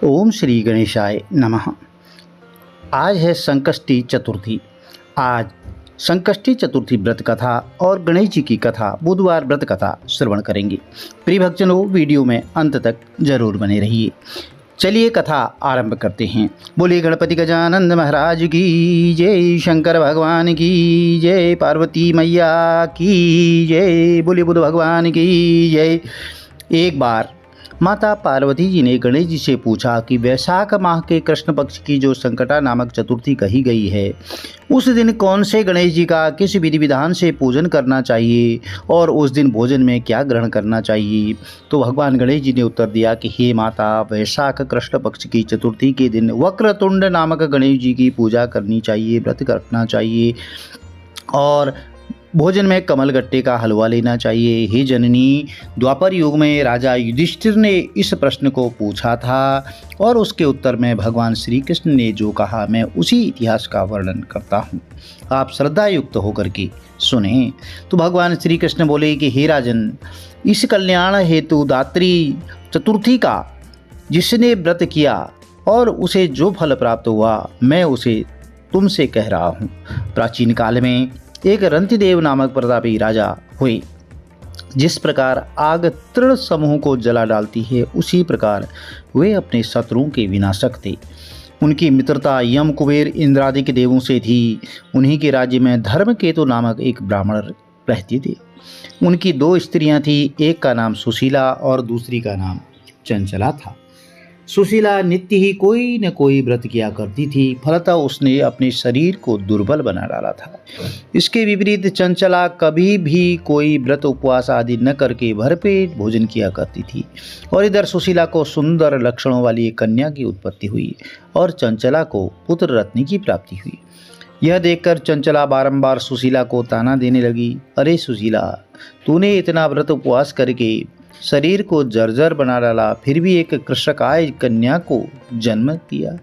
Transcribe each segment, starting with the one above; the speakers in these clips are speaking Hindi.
ओम श्री गणेशाय नमः। आज है संकष्टी चतुर्थी। आज संकष्टी चतुर्थी व्रत कथा और गणेश जी की कथा बुधवार व्रत कथा श्रवण करेंगे। प्रिय भक्तजनों, वीडियो में अंत तक जरूर बने रहिए। चलिए कथा आरंभ करते हैं। बोलिए गणपति गजानंद महाराज की जय, शंकर भगवान की जय, पार्वती मैया की जय, बोलिए बुध भगवान की जय। एक बार माता पार्वती जी ने गणेश जी से पूछा कि वैशाख माह के कृष्ण पक्ष की जो संकटा नामक चतुर्थी कही गई है, उस दिन कौन से गणेश जी का किस विधि विधान से पूजन करना चाहिए और उस दिन भोजन में क्या ग्रहण करना चाहिए। तो भगवान गणेश जी ने उत्तर दिया कि हे माता, वैशाख कृष्ण पक्ष की चतुर्थी के दिन वक्रतुंड नामक गणेश जी की पूजा करनी चाहिए, व्रत करना चाहिए और भोजन में कमलगट्टे का हलवा लेना चाहिए। हे जननी, द्वापर युग में राजा युधिष्ठिर ने इस प्रश्न को पूछा था और उसके उत्तर में भगवान श्री कृष्ण ने जो कहा, मैं उसी इतिहास का वर्णन करता हूँ, आप श्रद्धा युक्त होकर के सुने। तो भगवान श्री कृष्ण बोले कि हे राजन, इस कल्याण हेतु दात्री चतुर्थी का जिसने व्रत किया और उसे जो फल प्राप्त हुआ, मैं उसे तुमसे कह रहा हूँ। प्राचीन काल में एक रंतिदेव नामक प्रतापी राजा हुए। जिस प्रकार आग तृण समूह को जला डालती है, उसी प्रकार वे अपने शत्रुओं के विनाशक थे। उनकी मित्रता यम, कुबेर, इंद्रादि के देवों से थी। उन्हीं के राज्य में धर्मकेतु नामक एक ब्राह्मण रहते थे। उनकी दो स्त्रियां थी, एक का नाम सुशीला और दूसरी का नाम चंचला था। सुशीला नित्य ही कोई न कोई व्रत किया करती थी, फलतः उसने अपने शरीर को दुर्बल बना डाला था। इसके विपरीत चंचला कभी भी कोई व्रत उपवास आदि न करके भरपेट भोजन किया करती थी। और इधर सुशीला को सुंदर लक्षणों वाली एक कन्या की उत्पत्ति हुई और चंचला को पुत्र रत्न की प्राप्ति हुई। यह देखकर चंचला बारंबार सुशीला को ताना देने लगी, अरे सुशीला, तूने इतना व्रत उपवास करके शरीर को जर्जर बना डाला, फिर भी एक कृषकाय कन्या को जन्म दिया।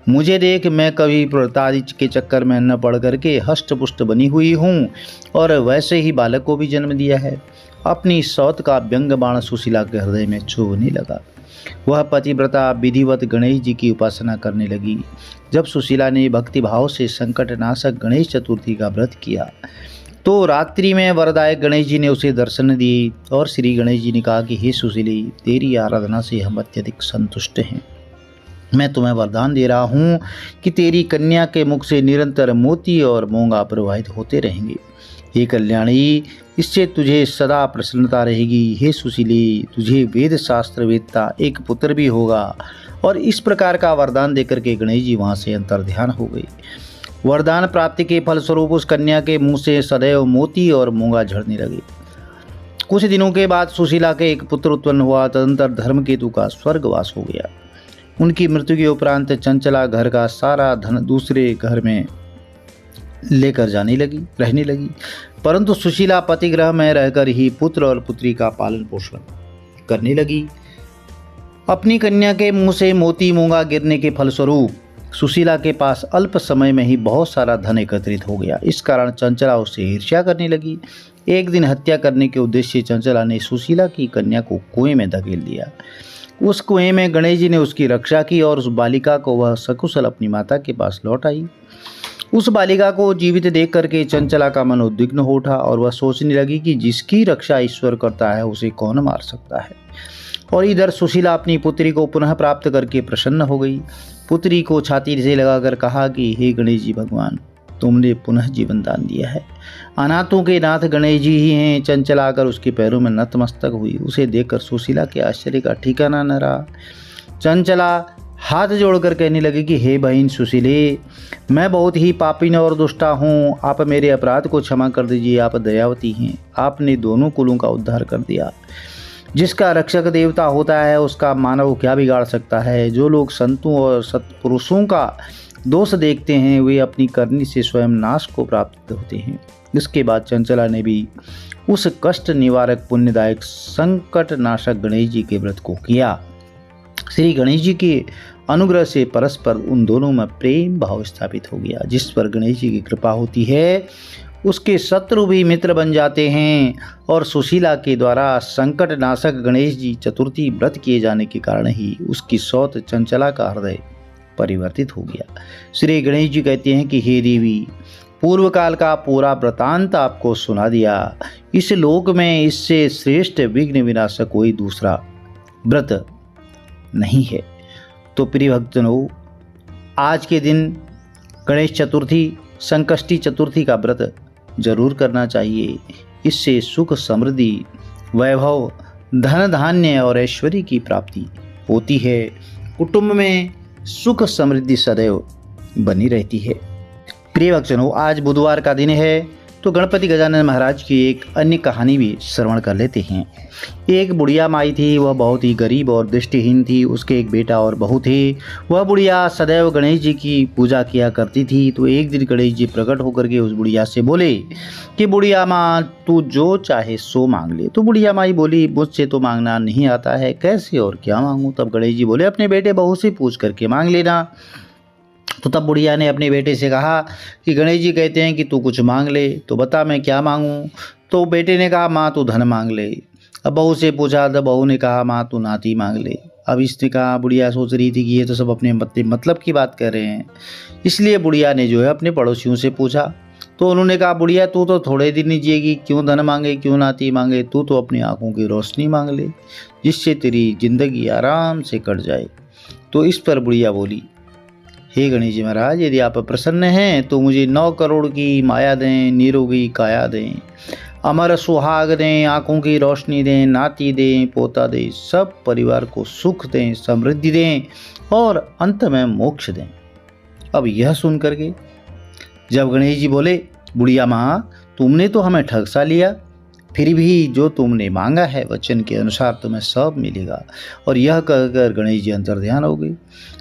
मुझे देख, मैं कभी व्रतादि के चक्कर में न पड़ करके हष्ट पुष्ट बनी हुई हूँ और वैसे ही बालक को भी जन्म दिया है। अपनी सौत का व्यंग बाण सुशीला के हृदय में चुभने लगा। वह पतिव्रता विधिवत गणेश जी की उपासना करने लगी। जब सुशीला ने भक्तिभाव से संकटनाशक गणेश चतुर्थी का व्रत किया तो रात्रि में वरदायक गणेश जी ने उसे दर्शन दिए और श्री गणेश जी ने कहा कि हे सुशीली, तेरी आराधना से हम अत्यधिक संतुष्ट हैं। मैं तुम्हें वरदान दे रहा हूँ कि तेरी कन्या के मुख से निरंतर मोती और मूंगा प्रवाहित होते रहेंगे। हे कल्याणी, इससे तुझे सदा प्रसन्नता रहेगी। हे सुशीली, तुझे वेद शास्त्र वेदता एक पुत्र भी होगा। और इस प्रकार का वरदान देकर के गणेश जी वहाँ से अंतर्ध्यान हो गए। वरदान प्राप्ति के फलस्वरूप उस कन्या के मुंह से सदैव मोती और मूंगा झड़ने लगे। कुछ दिनों के बाद सुशीला के एक पुत्र उत्पन्न हुआ। तदंतर धर्मकेतु का स्वर्गवास हो गया। उनकी मृत्यु के उपरांत चंचला घर का सारा धन दूसरे घर में लेकर रहने लगी। परंतु सुशीला पतिगृह में रहकर ही पुत्र और पुत्री का पालन पोषण करने लगी। अपनी कन्या के मुंह से मोती मूंगा गिरने के फलस्वरूप सुशीला के पास अल्प समय में ही बहुत सारा धन एकत्रित हो गया। इस कारण चंचला उससे ईर्ष्या करने लगी। एक दिन हत्या करने के उद्देश्य से चंचला ने सुशीला की कन्या को कुएं में धकेल दिया। उस कुएं में गणेश जी ने उसकी रक्षा की और उस बालिका को वह सकुशल अपनी माता के पास लौट आई। उस बालिका को जीवित देख करके चंचला का मन उद्विग्न हो उठा और वह सोचने लगी कि जिसकी रक्षा ईश्वर करता है उसे कौन मार सकता है। और इधर सुशीला अपनी पुत्री को पुनः प्राप्त करके प्रसन्न हो गई। पुत्री को छाती से लगाकर कहा कि हे गणेश जी भगवान, तुमने पुनः जीवन दान दिया है। अनाथों के नाथ गणेश जी ही हैं। चंचला आकर उसके पैरों में नतमस्तक हुई। उसे देखकर सुशीला के आश्चर्य का ठिकाना न रहा। चंचला हाथ जोड़कर कहने लगी कि हे बहन सुशीले, मैं बहुत ही पापीन और दुष्टा हूँ। आप मेरे अपराध को क्षमा कर दीजिए। आप दयावती हैं। आपने दोनों कुलों का उद्धार कर दिया। जिसका रक्षक देवता होता है उसका मानव क्या बिगाड़ सकता है। जो लोग संतों और सत्पुरुषों का दोष देखते हैं वे अपनी करनी से स्वयं नाश को प्राप्त होते हैं। इसके बाद चंचला ने भी उस कष्ट निवारक पुण्यदायक संकट नाशक गणेश जी के व्रत को किया। श्री गणेश जी के अनुग्रह से परस्पर उन दोनों में प्रेम भाव स्थापित हो गया। जिस पर गणेश जी की कृपा होती है उसके शत्रु भी मित्र बन जाते हैं। और सुशीला के द्वारा संकट नाशक गणेश जी चतुर्थी व्रत किए जाने के कारण ही उसकी सौत चंचला का हृदय परिवर्तित हो गया। श्री गणेश जी कहते हैं कि हे देवी, पूर्व काल का पूरा वृतांत आपको सुना दिया। इस लोक में इससे श्रेष्ठ विघ्न विनाशक कोई दूसरा व्रत नहीं है। तो प्रिय भक्तजनों, आज के दिन गणेश चतुर्थी, संकष्टी चतुर्थी का व्रत जरूर करना चाहिए। इससे सुख, समृद्धि, वैभव, धन धान्य और ऐश्वर्य की प्राप्ति होती है। कुटुंब में सुख समृद्धि सदैव बनी रहती है। प्रिय भक्तजनों, आज बुधवार का दिन है, तो गणपति गजानन महाराज की एक अन्य कहानी भी श्रवण कर लेते हैं। एक बुढ़िया माई थी, वह बहुत ही गरीब और दृष्टिहीन थी। उसके एक बेटा और बहू थे। वह बुढ़िया सदैव गणेश जी की पूजा किया करती थी। तो एक दिन गणेश जी प्रकट होकर के उस बुढ़िया से बोले कि बुढ़िया माँ, तू जो चाहे सो मांग ले। तो बुढ़िया माई बोली, मुझसे तो मांगना नहीं आता है, कैसे और क्या मांगूँ। तब गणेश जी बोले, अपने बेटे बहू से पूछ करके मांग लेना। तो तब बुढ़िया ने अपने बेटे से कहा कि गणेश जी कहते हैं कि तू कुछ मांग ले, तो बता मैं क्या मांगूं। तो बेटे ने कहा, माँ तू धन मांग ले। अब बहू से पूछा तो बहू ने कहा, माँ तू नाती मांग ले। अब इसने कहा, बुढ़िया सोच रही थी कि ये तो सब अपने मतलब की बात कर रहे हैं, इसलिए बुढ़िया ने जो है अपने पड़ोसियों से पूछा। तो उन्होंने कहा, बुढ़िया तू तो थोड़े दिन ही जिएगी, क्यों धन मांगे, क्यों नाती मांगे, तू तो अपनी आंखों की रोशनी मांग ले, जिससे तेरी जिंदगी आराम से कट जाए। तो इस पर बुढ़िया बोली, हे गणेश जी महाराज, यदि आप प्रसन्न हैं तो मुझे 9 करोड़ की माया दें, निरोगी काया दें, अमर सुहाग दें, आंखों की रोशनी दें, नाती दें, पोता दें, सब परिवार को सुख दें, समृद्धि दें और अंत में मोक्ष दें। अब यह सुन करके जब गणेश जी बोले, बुढ़िया माँ तुमने तो हमें ठग सा लिया, फिर भी जो तुमने मांगा है वचन के अनुसार तुम्हें सब मिलेगा। और यह कहकर गणेश जी अंतर्ध्यान हो गई।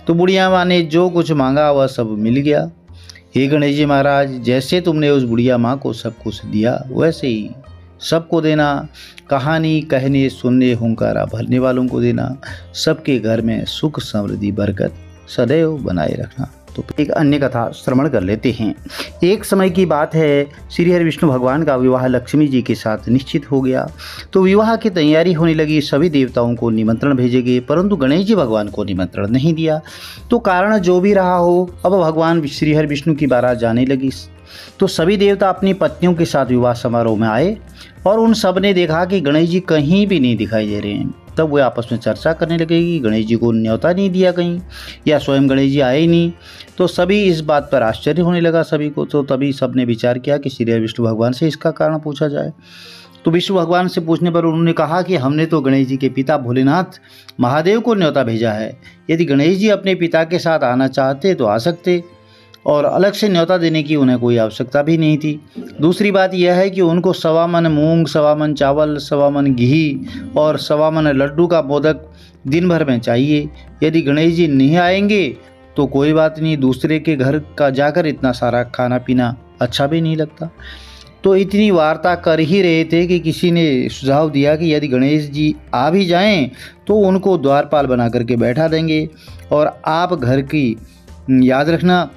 तो बुढ़िया माँ ने जो कुछ मांगा वह सब मिल गया। हे गणेश जी महाराज, जैसे तुमने उस बुढ़िया माँ को सब कुछ दिया वैसे ही सबको देना। कहानी कहने, सुनने, हुंकारा भरने वालों को देना। सबके घर में सुख, समृद्धि, बरकत सदैव बनाए रखना। तो एक अन्य कथा श्रवण कर लेते हैं। एक समय की बात है, श्री हरि विष्णु भगवान का विवाह लक्ष्मी जी के साथ निश्चित हो गया। तो विवाह की तैयारी होने लगी। सभी देवताओं को निमंत्रण भेजे गए, परंतु गणेश जी भगवान को निमंत्रण नहीं दिया। तो कारण जो भी रहा हो, अब भगवान श्री हरि विष्णु की बारात जाने लगी। तो सभी देवता अपनी पत्नियों के साथ विवाह समारोह में आए और उन सब ने देखा कि गणेश जी कहीं भी नहीं दिखाई दे रहे हैं। तब वे आपस में चर्चा करने लगे कि गणेश जी को न्योता नहीं दिया कहीं, या स्वयं गणेश जी आए ही नहीं। तो सभी इस बात पर आश्चर्य होने लगा सभी को। तो तभी सबने विचार किया कि श्री विष्णु भगवान से इसका कारण पूछा जाए। तो विष्णु भगवान से पूछने पर उन्होंने कहा कि हमने तो गणेश जी के पिता भोलेनाथ महादेव को न्योता भेजा है। यदि गणेश जी अपने पिता के साथ आना चाहते तो आ सकते, और अलग से न्योता देने की उन्हें कोई आवश्यकता भी नहीं थी। दूसरी बात यह है कि उनको 1.25 मन मूंग, 1.25 मन चावल, 1.25 मन घी और 1.25 मन लड्डू का मोदक दिन भर में चाहिए। यदि गणेश जी नहीं आएंगे तो कोई बात नहीं, दूसरे के घर का जाकर इतना सारा खाना पीना अच्छा भी नहीं लगता। तो इतनी वार्ता कर ही रहे थे कि किसी ने सुझाव दिया कि यदि गणेश जी आ भी जाएं तो उनको द्वारपाल बना करके बैठा देंगे, और आप घर की याद रखना,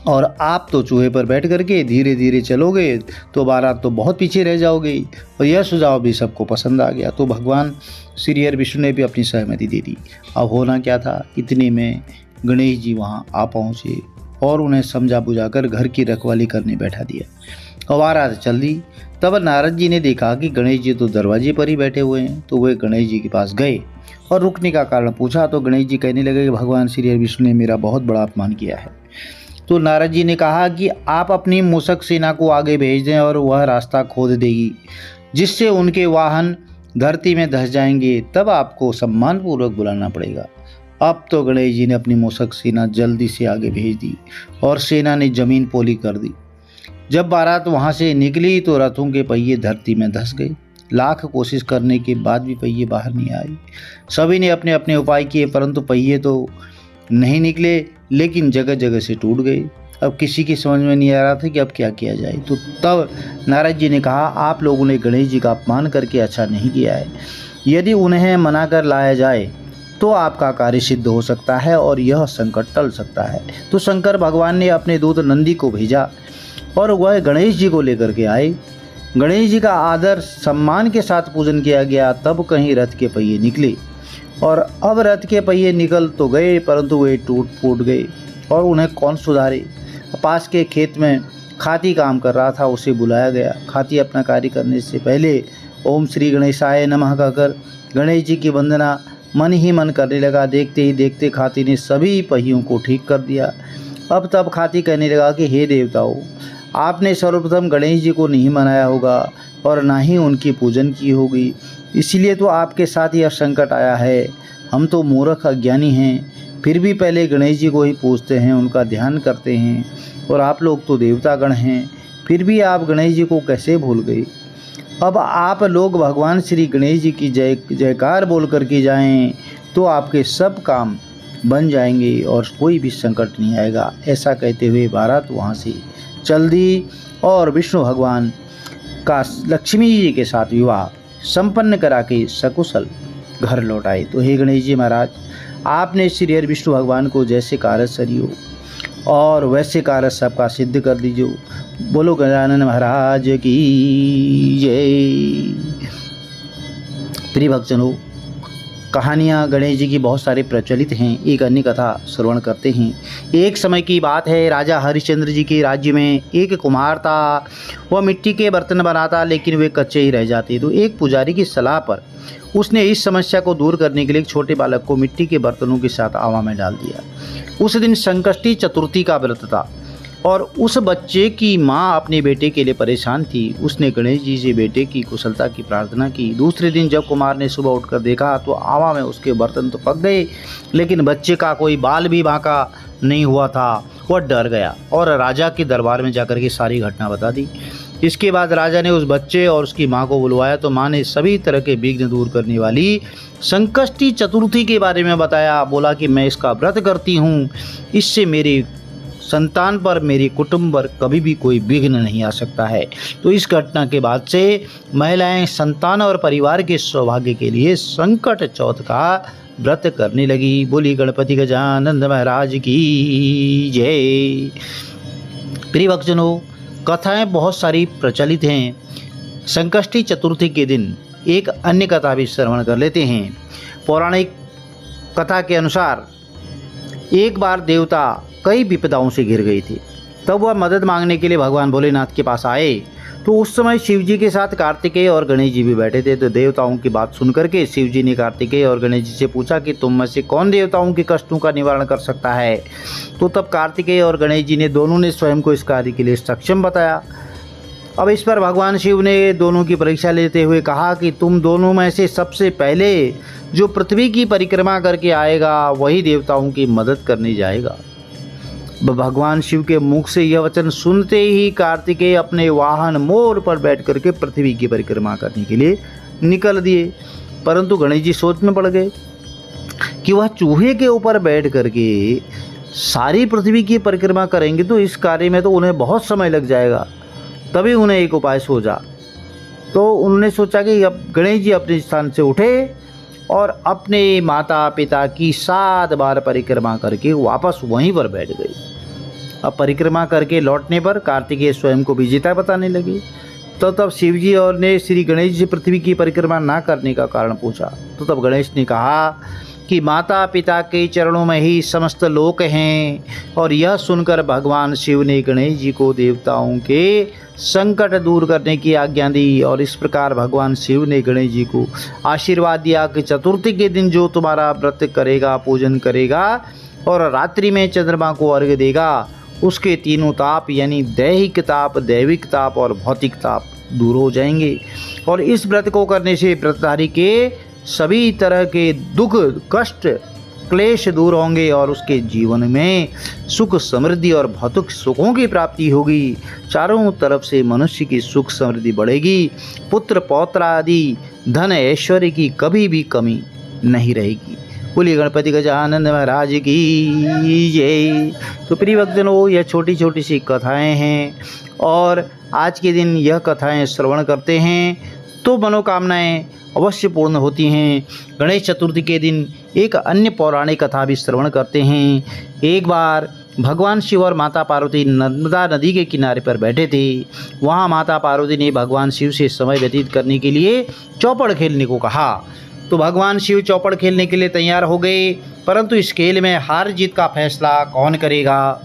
और आप तो चूहे पर बैठ करके धीरे धीरे चलोगे तो बारात तो बहुत पीछे रह जाओगे। और यह सुझाव भी सबको पसंद आ गया। तो भगवान श्री हरि विष्णु ने भी अपनी सहमति दे दी। अब होना क्या था, इतने में गणेश जी वहाँ आ पहुँचे और उन्हें समझा बुझाकर घर की रखवाली करने बैठा दिया। और बारात चल दी। तब नारद जी ने देखा कि गणेश जी तो दरवाजे पर ही बैठे हुए हैं। तो वे गणेश जी के पास गए और रुकने का कारण पूछा। तो गणेश जी कहने लगे कि भगवान श्री हरि विष्णु ने मेरा बहुत बड़ा अपमान किया है। तो नारद जी ने कहा कि आप अपनी मूषक सेना को आगे भेज दें और वह रास्ता खोद देगी, जिससे उनके वाहन धरती में धंस जाएंगे, तब आपको सम्मानपूर्वक बुलाना पड़ेगा। अब तो गणेश जी ने अपनी मूषक सेना जल्दी से आगे भेज दी और सेना ने जमीन पोली कर दी। जब बारात वहाँ से निकली तो रथों के पहिए धरती में धंस गए। लाख कोशिश करने के बाद भी पहिए बाहर नहीं आए। सभी ने अपने अपने उपाय किए, परंतु पहिए तो नहीं निकले, लेकिन जगह जगह से टूट गए। अब किसी की समझ में नहीं आ रहा था कि अब क्या किया जाए। तो तब नारद जी ने कहा, आप लोगों ने गणेश जी का अपमान करके अच्छा नहीं किया है। यदि उन्हें मना कर लाया जाए तो आपका कार्य सिद्ध हो सकता है और यह संकट टल सकता है। तो शंकर भगवान ने अपने दूत नंदी को भेजा और वह गणेश जी को लेकर के आए। गणेश जी का आदर सम्मान के साथ पूजन किया गया। तब कहीं रथ के पहिए निकले और अब रथ के पहिए निकल तो गए परंतु वे टूट फूट गए और उन्हें कौन सुधारे। पास के खेत में खाती काम कर रहा था, उसे बुलाया गया। खाती अपना कार्य करने से पहले ओम श्री गणेशाय नमः कहकर गणेश जी की वंदना मन ही मन करने लगा। देखते ही देखते खाती ने सभी पहियों को ठीक कर दिया। अब तब खाती कहने लगा कि हे देवताओं, आपने सर्वप्रथम गणेश जी को नहीं मनाया होगा और ना ही उनकी पूजन की होगी, इसलिए तो आपके साथ यह संकट आया है। हम तो मूर्ख अज्ञानी हैं, फिर भी पहले गणेश जी को ही पूजते हैं, उनका ध्यान करते हैं, और आप लोग तो देवतागण हैं, फिर भी आप गणेश जी को कैसे भूल गए। अब आप लोग भगवान श्री गणेश जी की जय जयकार बोल कर के जाएं तो आपके सब काम बन जाएंगे और कोई भी संकट नहीं आएगा। ऐसा कहते हुए भारत वहाँ से चल दी और विष्णु भगवान का लक्ष्मी जी के साथ विवाह संपन्न करा के सकुशल घर लौट आए। तो हे गणेश जी महाराज, आपने श्री हरि विष्णु भगवान को जैसे कारज सरियो और वैसे कारज सबका सिद्ध कर दीजिए। बोलो गजानन महाराज की जय। प्रिय भक्तजनों, कहानियाँ गणेश जी की बहुत सारी प्रचलित हैं। एक अन्य कथा श्रवण करते हैं। एक समय की बात है, राजा हरिश्चंद्र जी के राज्य में एक कुम्हार था। वह मिट्टी के बर्तन बनाता, लेकिन वे कच्चे ही रह जाते। तो एक पुजारी की सलाह पर उसने इस समस्या को दूर करने के लिए एक छोटे बालक को मिट्टी के बर्तनों के साथ आवा में डाल दिया। उस दिन संकष्टी चतुर्थी का व्रत था और उस बच्चे की माँ अपने बेटे के लिए परेशान थी। उसने गणेश जी से बेटे की कुशलता की प्रार्थना की। दूसरे दिन जब कुमार ने सुबह उठकर देखा तो आवा में उसके बर्तन तो पक गए, लेकिन बच्चे का कोई बाल भी बांका नहीं हुआ था। वह डर गया और राजा के दरबार में जाकर के सारी घटना बता दी। इसके बाद राजा ने उस बच्चे और उसकी माँ को बुलवाया तो माँ ने सभी तरह के विघ्न दूर करने वाली संकष्टी चतुर्थी के बारे में बताया। बोला कि मैं इसका व्रत करती हूँ, इससे मेरे संतान पर, मेरे कुटुंब पर कभी भी कोई विघ्न नहीं आ सकता है। तो इस घटना के बाद से महिलाएं संतान और परिवार के सौभाग्य के लिए संकट चौथ का व्रत करने लगी। बोली गणपति गजानन महाराज की जय। प्रिय भक्तजनों, कथाएं बहुत सारी प्रचलित हैं। संकष्टी चतुर्थी के दिन एक अन्य कथा भी श्रवण कर लेते हैं। पौराणिक कथा के अनुसार एक बार देवता कई विपदाओं से घिर गए थे। तब वह मदद मांगने के लिए भगवान भोलेनाथ के पास आए। तो उस समय शिव जी के साथ कार्तिकेय और गणेश जी भी बैठे थे। तो देवताओं की बात सुनकर के शिव जी ने कार्तिकेय और गणेश जी से पूछा कि तुम में से कौन देवताओं के कष्टों का निवारण कर सकता है। तो तब कार्तिकेय और गणेश जी ने दोनों ने स्वयं को इस कार्य के लिए सक्षम बताया। अब इस पर भगवान शिव ने दोनों की परीक्षा लेते हुए कहा कि तुम दोनों में से सबसे पहले जो पृथ्वी की परिक्रमा करके आएगा वही देवताओं की मदद करने जाएगा। भगवान शिव के मुख से यह वचन सुनते ही कार्तिकेय अपने वाहन मोर पर बैठ करके पृथ्वी की परिक्रमा करने के लिए निकल दिए। परंतु गणेश जी सोच में पड़ गए कि वह चूहे के ऊपर बैठ करके सारी पृथ्वी की परिक्रमा करेंगे तो इस कार्य में तो उन्हें बहुत समय लग जाएगा। तभी उन्हें एक उपाय सूझा। तो उन्होंने सोचा कि अब गणेश जी अपने स्थान से उठे और अपने माता पिता की 7 बार परिक्रमा करके वापस वहीं पर बैठ गए। अब परिक्रमा करके लौटने पर कार्तिकेय स्वयं को विजेता बताने लगे। तो तब शिव जी और ने श्री गणेश जी से पृथ्वी की परिक्रमा ना करने का कारण पूछा। तो तब गणेश ने कहा कि माता पिता के चरणों में ही समस्त लोक हैं। और यह सुनकर भगवान शिव ने गणेश जी को देवताओं के संकट दूर करने की आज्ञा दी। और इस प्रकार भगवान शिव ने गणेश जी को आशीर्वाद दिया कि चतुर्थी के दिन जो तुम्हारा व्रत करेगा, पूजन करेगा और रात्रि में चंद्रमा को अर्घ्य देगा, उसके तीनों ताप यानी दैहिक ताप, दैविक ताप और भौतिक ताप दूर हो जाएंगे। और इस व्रत को करने से व्रतधारी के सभी तरह के दुख, कष्ट, क्लेश दूर होंगे और उसके जीवन में सुख, समृद्धि और भौतिक सुखों की प्राप्ति होगी। चारों तरफ से मनुष्य की सुख समृद्धि बढ़ेगी। पुत्र पौत्र आदि धन ऐश्वर्य की कभी भी कमी नहीं रहेगी। बोलिए गणपति गजानन महाराज की जय। तो प्रिय भक्तजनों, यह छोटी छोटी सी कथाएं हैं और आज के दिन यह कथाएं श्रवण करते हैं तो मनोकामनाएं अवश्य पूर्ण होती हैं। गणेश चतुर्थी के दिन एक अन्य पौराणिक कथा भी श्रवण करते हैं। एक बार भगवान शिव और माता पार्वती नर्मदा नदी के किनारे पर बैठे थे। वहाँ माता पार्वती ने भगवान शिव से समय व्यतीत करने के लिए चौपड़ खेलने को कहा। तो भगवान शिव चौपड़ खेलने के लिए तैयार हो गए, परंतु इस खेल में हार जीत का फैसला कौन करेगा,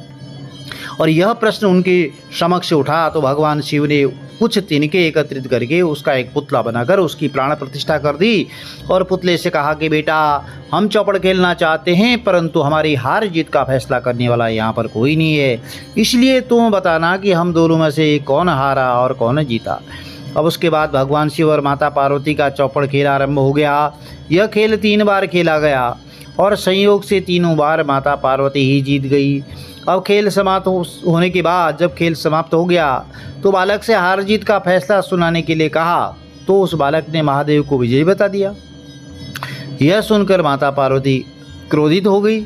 और यह प्रश्न उनके समक्ष उठा। तो भगवान शिव ने कुछ तिनके एकत्रित करके उसका एक पुतला बनाकर उसकी प्राण प्रतिष्ठा कर दी और पुतले से कहा कि बेटा, हम चौपड़ खेलना चाहते हैं, परंतु हमारी हार जीत का फैसला करने वाला यहाँ पर कोई नहीं है, इसलिए तुम बताना कि हम दोनों में से कौन हारा और कौन जीता। अब उसके बाद भगवान शिव और माता पार्वती का चौपड़ खेल आरंभ हो गया। यह खेल 3 बार खेला गया और संयोग से तीनों बार माता पार्वती ही जीत गई। अब खेल समाप्त होने के बाद जब खेल समाप्त हो गया तो बालक से हार जीत का फैसला सुनाने के लिए कहा। तो उस बालक ने महादेव को विजयी बता दिया। यह सुनकर माता पार्वती क्रोधित हो गई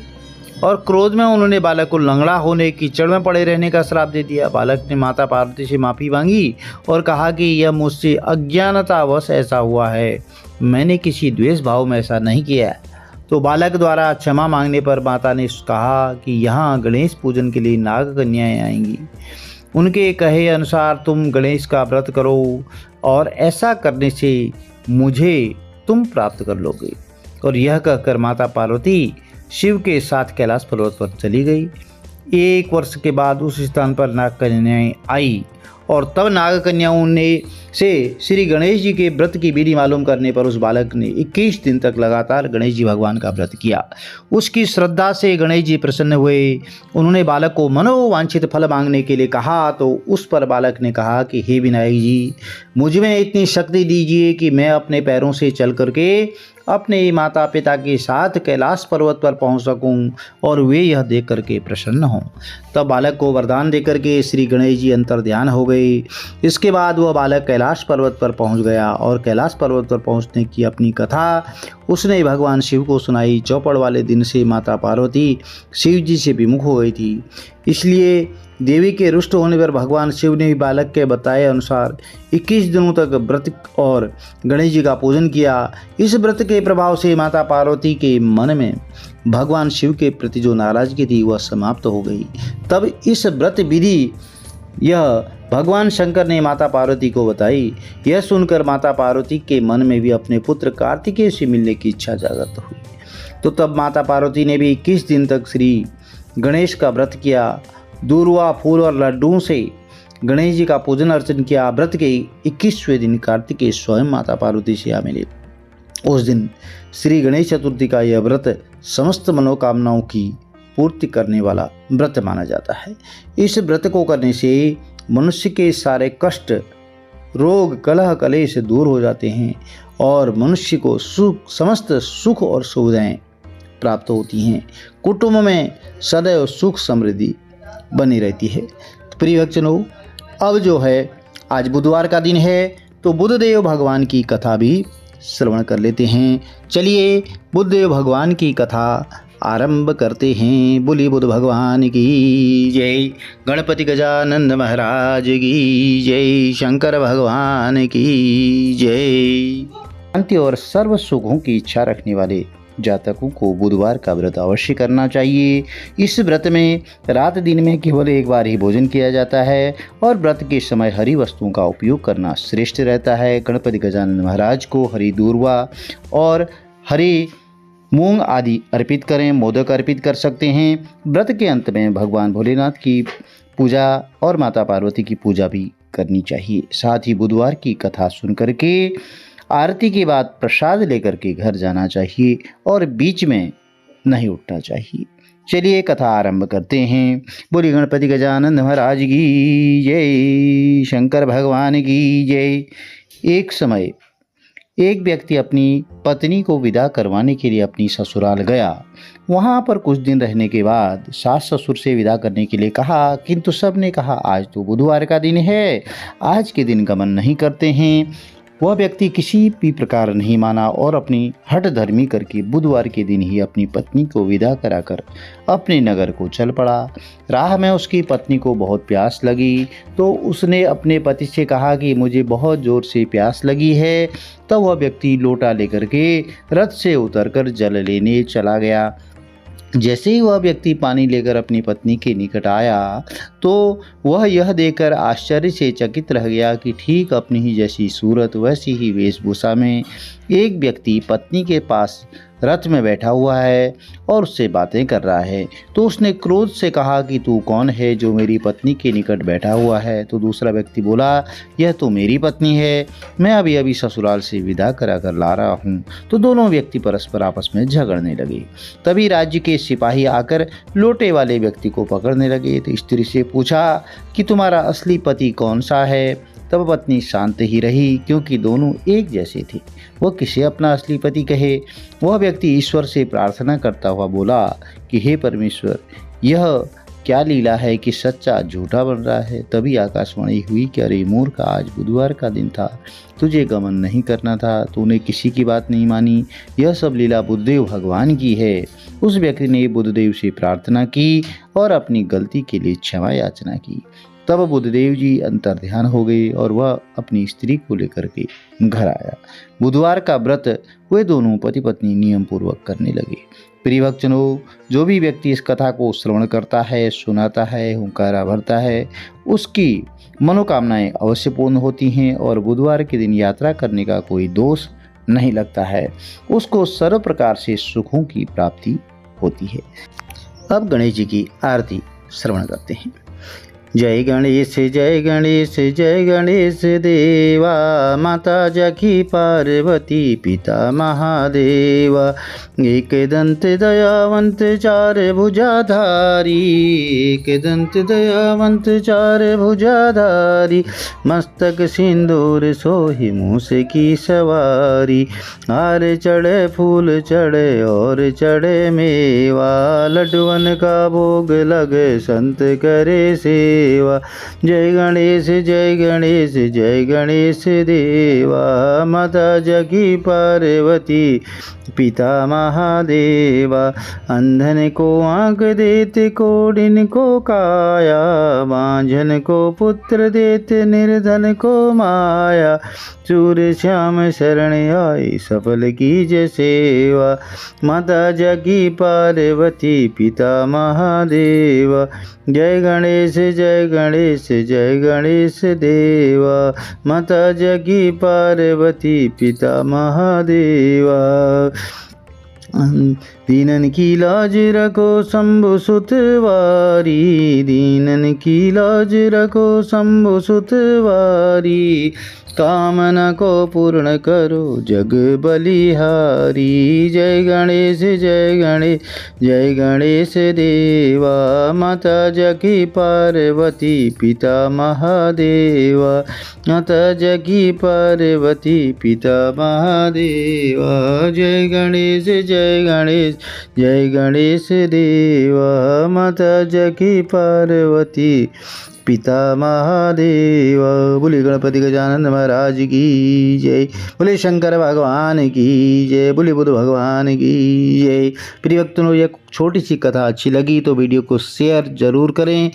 और क्रोध में उन्होंने बालक को लंगड़ा होने, कीचड़ में पड़े रहने का श्राप दे दिया। बालक ने माता पार्वती से माफ़ी मांगी और कहा कि यह मुझसे अज्ञानतावश ऐसा हुआ है, मैंने किसी द्वेष भाव में ऐसा नहीं किया। तो बालक द्वारा क्षमा मांगने पर माता ने कहा कि यहाँ गणेश पूजन के लिए नाग कन्याएँ आएंगी, उनके कहे अनुसार तुम गणेश का व्रत करो और ऐसा करने से मुझे तुम प्राप्त कर लोगे। और यह कहकर माता पार्वती शिव के साथ कैलाश पर्वत पर चली गई। 1 वर्ष के बाद उस स्थान पर नाग कन्याएँ आई और तब नाग कन्याओं ने से श्री गणेश जी के व्रत की विधि मालूम करने पर उस बालक ने 21 दिन तक लगातार गणेश जी भगवान का व्रत किया। उसकी श्रद्धा से गणेश जी प्रसन्न हुए। उन्होंने बालक को मनोवांछित फल मांगने के लिए कहा। तो उस पर बालक ने कहा कि हे विनायक जी, मुझ में इतनी शक्ति दीजिए कि मैं अपने पैरों से चल करके अपने माता पिता के साथ कैलाश पर्वत पर पहुंच सकूं और वे यह देख करके प्रसन्न हों। तब बालक को वरदान देकर के श्री गणेश जी अंतर्ध्यान हो गए। इसके बाद वह बालक कैलाश पर्वत पर पहुंच गया और कैलाश पर्वत पर पहुंचने की अपनी कथा उसने भगवान शिव को सुनाई। चौपड़ वाले दिन से माता पार्वती शिव जी से विमुख हो गई थी, इसलिए देवी के रुष्ट होने पर भगवान शिव ने बालक के बताए अनुसार 21 दिनों तक व्रत और गणेश जी का पूजन किया। इस व्रत के प्रभाव से माता पार्वती के मन में भगवान शिव के प्रति जो नाराजगी थी वह समाप्त हो गई। तब इस व्रत विधि यह भगवान शंकर ने माता पार्वती को बताई। यह सुनकर माता पार्वती के मन में भी अपने पुत्र कार्तिकेय से मिलने की इच्छा जागृत हुई। तो तब माता पार्वती ने भी 21 दिन तक श्री गणेश का व्रत किया। दूर्वा, फूल और लड्डुओं से गणेश जी का पूजन अर्चन किया। व्रत के 21वें दिन कार्तिकेय स्वयं माता पार्वती से आ मिले। उस दिन श्री गणेश चतुर्थी का यह व्रत समस्त मनोकामनाओं की पूर्ति करने वाला व्रत माना जाता है। इस व्रत को करने से मनुष्य के सारे कष्ट, रोग, कलह, कलेश दूर हो जाते हैं और मनुष्य को समस्त सुख और सुविधाएं प्राप्त होती हैं। कुटुंब में सदैव सुख समृद्धि बनी रहती है। तो प्रिय भक्तजनों, अब जो है आज बुधवार का दिन है, तो बुधदेव भगवान की कथा भी श्रवण कर लेते हैं। चलिए बुधदेव भगवान की कथा आरंभ करते हैं। बोलिए बुध भगवान की जय, गणपति गजानन महाराज की जय, शंकर भगवान की जय। शांति और सर्व सुखों की इच्छा रखने वाले जातकों को बुधवार का व्रत अवश्य करना चाहिए। इस व्रत में रात दिन में केवल एक बार ही भोजन किया जाता है और व्रत के समय हरी वस्तुओं का उपयोग करना श्रेष्ठ रहता है। गणपति गजानन महाराज को हरी दूर्वा और हरी मूंग आदि अर्पित करें, मोदक अर्पित कर सकते हैं। व्रत के अंत में भगवान भोलेनाथ की पूजा और माता पार्वती की पूजा भी करनी चाहिए। साथ ही बुधवार की कथा सुन करके आरती के बाद प्रसाद लेकर के घर जाना चाहिए और बीच में नहीं उठना चाहिए। चलिए कथा आरंभ करते हैं। बोलिए गणपति गजानन महाराज की जय, शंकर भगवान की जय। एक समय एक व्यक्ति अपनी पत्नी को विदा करवाने के लिए अपनी ससुराल गया। वहाँ पर कुछ दिन रहने के बाद सास ससुर से विदा करने के लिए कहा, किंतु सब ने कहा आज तो बुधवार का दिन है, आज के दिन गमन नहीं करते हैं। वह व्यक्ति किसी भी प्रकार नहीं माना और अपनी हठ धर्मी करके बुधवार के दिन ही अपनी पत्नी को विदा कराकर अपने नगर को चल पड़ा। राह में उसकी पत्नी को बहुत प्यास लगी, तो उसने अपने पति से कहा कि मुझे बहुत ज़ोर से प्यास लगी है। तब वह व्यक्ति लोटा लेकर के रथ से उतरकर जल लेने चला गया। जैसे ही वह व्यक्ति पानी लेकर अपनी पत्नी के निकट आया तो वह यह देखकर आश्चर्य से चकित रह गया कि ठीक अपनी ही जैसी सूरत वैसी ही वेशभूषा में एक व्यक्ति पत्नी के पास रथ में बैठा हुआ है और उससे बातें कर रहा है। तो उसने क्रोध से कहा कि तू कौन है जो मेरी पत्नी के निकट बैठा हुआ है। तो दूसरा व्यक्ति बोला, यह तो मेरी पत्नी है, मैं अभी अभी ससुराल से विदा करा कर ला रहा हूँ। तो दोनों व्यक्ति परस्पर आपस में झगड़ने लगे। तभी राज्य के सिपाही आकर लोटे वाले व्यक्ति को पकड़ने लगे। तो स्त्री से पूछा कि तुम्हारा असली पति कौन सा है। तब पत्नी शांत ही रही क्योंकि दोनों एक जैसे थे। वह किसे अपना असली पति कहे। वह व्यक्ति ईश्वर से प्रार्थना करता हुआ बोला कि हे परमेश्वर, यह क्या लीला है कि सच्चा झूठा बन रहा है। तभी आकाशवाणी हुई कि अरे मूर्ख, आज बुधवार का दिन था, तुझे गमन नहीं करना था, तूने किसी की बात नहीं मानी, यह सब लीला बुद्धदेव भगवान की है। उस व्यक्ति ने बुद्धदेव से प्रार्थना की और अपनी गलती के लिए क्षमा याचना की। तब बुद्धदेव जी अंतर्ध्यान हो गए और वह अपनी स्त्री को लेकर के घर आया। बुधवार का व्रत वे दोनों पति पत्नी नियम पूर्वक करने लगे। प्रिय भक्तजनों, जो भी व्यक्ति इस कथा को श्रवण करता है, सुनाता है, हुंकारा भरता है, उसकी मनोकामनाएं अवश्य पूर्ण होती हैं और बुधवार के दिन यात्रा करने का कोई दोष नहीं लगता है। उसको सर्व प्रकार से सुखों की प्राप्ति होती है। अब गणेश जी की आरती श्रवण करते हैं। जय गणेश जय गणेश जय गणेश देवा, माता जकी पार्वती पिता महादेवा। एक दंत दयावंत चार भुजाधारी, एक दंत दयावंत चार भुजाधारी, मस्तक सिंदूर सोहि मूस की सवारी। हार चढ़े फूल चढ़े और चढ़े मेवा, लड्डुअन का भोग लगे संत करे से। जय गणेश जय गणेश जय गणेश देवा, माता जगी पार्वती पिता महादेवा। अंधन को आँख देते, कोढ़िन को काया, बांझन को पुत्र देते, निर्धन को माया। सूर्य श्याम शरण आई, सफल कीजिए सेवा, माता जगी पार्वती पिता महादेवा। जय गणेश जय गणेश जय गणेश देवा, माता जगी पार्वती पिता महादेवा। दीनन की लाज रखो शंभु सुतवारी, दीनन की लाज रखो शंभु सुतवारी। कामना को पूर्ण करो जग बलिहारी। जय गणेश जय गणेश जय गणेश देवा, माता जगी पार्वती पिता महादेवा, माता जगी पार्वती पिता महादेवा। जय गणेश जय गणेश जय गणेश देवा, माता जगी पार्वती पिता महादेव। बोले गणपति गजानन महाराज की जय, बोले शंकर भगवान की जय, बोले बुद्ध भगवान की जय। प्रिय भक्तों, यह छोटी सी कथा अच्छी लगी तो वीडियो को शेयर जरूर करें।